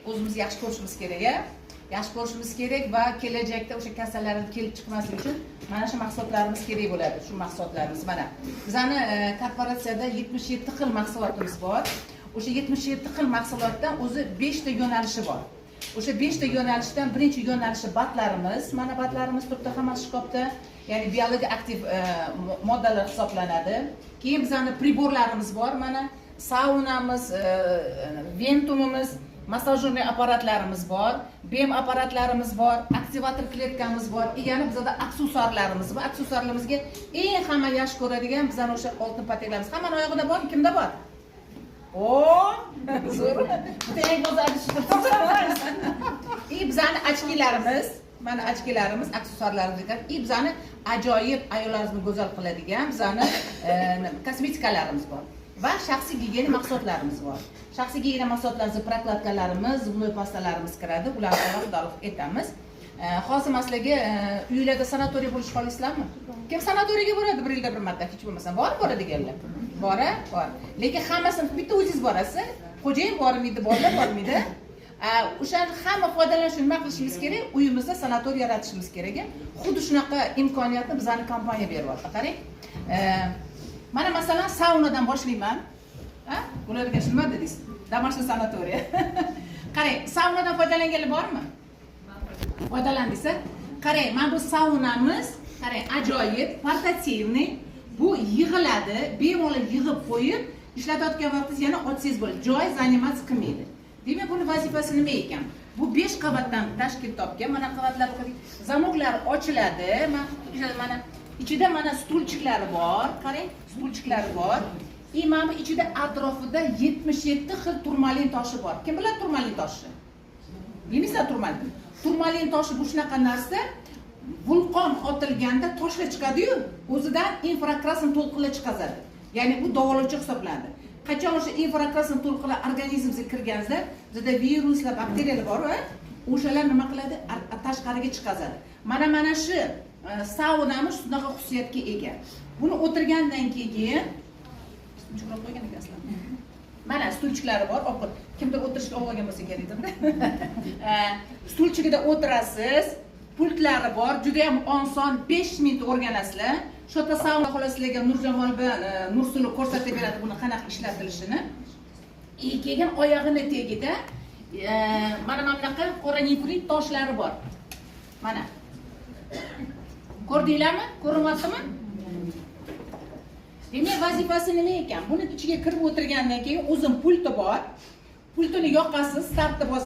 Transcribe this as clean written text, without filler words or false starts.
o'zimizni yaxshi ko'rishimiz kerak, yaxshi ko'rishimiz kerak va kelajakda o'sha kasallarning kelib chiqmasligi uchun mana shu mahsulotlarimiz kerak bo'ladi. Shu mahsulotlarimiz mana bizning korporatsiyada 77 xil mahsulotimiz bor. O'sha 77 xil mahsulotdan o'zi 5 ta yo'nalishi bor. O'sha 5 ta yo'nalishdan birinchi yo'nalishi batlarimiz. Mana batlarimiz turibdi hammasi shkopda. Ya'ni biologik aktiv moddalar hisoblanadi. Keyin bizning priborlarimiz bor. Mana saunamiz, ventumimiz, massajyorniy apparatlarimiz bor, BEM apparatlarimiz bor, aktivator kletkamiz bor. Yana bizda aksessuarlarimiz bor. Aksessuarlarimizga eng hamma yaxshi ko'radigan bizning o'sha oltin pateklarimiz. Hammaning oyog'ida bor, kimda bor? Zo'r. Teng bozorda bizning ochkilarimiz, mana ochkilarimiz, aksessuarlarimiz, bizning ajoyib ayollarimizni go'zal qiladigan bizning kosmetikalarimiz bor. Va shaxsiy gigiyena mahsulotlarimiz bor. Shaxsiy gigiyena mahsulotlarimiz, prokladkalarimiz, zubnoy pastalarimiz kiradi. Ularni to'liq aytamiz. Hozir sizlarga uylarda sanatoriy bo'lish xohlaysizlarmi? Kim sanatoriyga boradi bir yilda bir marta, hech bo'lmasa bor deganlar. Bor. Lekin hammasini bitta o'zingiz borasiz. Xo'jayin bormaydi, bolalar bormaydi. O'shan hamma foydalanishni nima qilishimiz kerak? Uyimizda sanatoriy yaratishimiz kerak. Xuddi shunaqa imkoniyatni bizning kompaniya beryapti. Qarang. Mana masalan saunadan boshlayman. Bularga nima dedingiz? Домашний sanatoriy. Qarang, saunadan foydalanganlar bormi? Foydalandingizsa? Qarang, mana bu saunamiz, qarang, ajoyib, portativniy. Bu yig'iladi, bemalol yig'ib qo'yib, ishlatayotgan vaqtingiz yana ochsangiz bo'ladi. Joy zanimat qilmaydi. Demak, buni vazifasi nima ekan? Bu 5 qavatdan tashkil topgan. Mana qavatlar zamoklar ochiladi. Mana ichida mana stulchiklari bor. Qarang, stulchiklari bor. Mana ichida atrofida 77 xil turmalin toshi bor. Kim biladi turmalin toshni? Bilmaysizlar turmalin. Turmalin toshi bu shunaqa narsa, vulqon otilganda toshlar chiqadi-yu, o'zidan infrakrasn to'lqinlar chiqazadi. Ya'ni bu davolovchi hisoblanadi. Qachon o'sha infrakrasn to'lqinlar organizmingizga kirganingizda, bizda viruslar, bakteriyalar bor, o'shalar nima qiladi? Tashqariga chiqazadi. Mana shu saunamiz shunaqa xususiyatga ega. Buni o'tirgandan keyin chuqroq qo'ygan ekansizlar. Mana stulchiklari bor, kimdir o'tirishga olgan bo'lsa kerakda. Stulchigida o'tirasiz, pultlari bor, juda ham oson, 5 minut o'rganasizlar. Shu yerda sauna xolasizlarga Nurjamol bilan Nursuli ko'rsatib beradi buni qanaqa ishlatilishini. Keyin oyog'ini tagida mana bunaqa qora nefrit toshlari bor. Mana. Ko'rdinglarmi? Ko'ryapsizmi? Demak, vazifasi nima ekan? Buni ichiga kirib o'tirgandan keyin o'zim pulti bor. Pultini yoqasiz, startni bosasiz.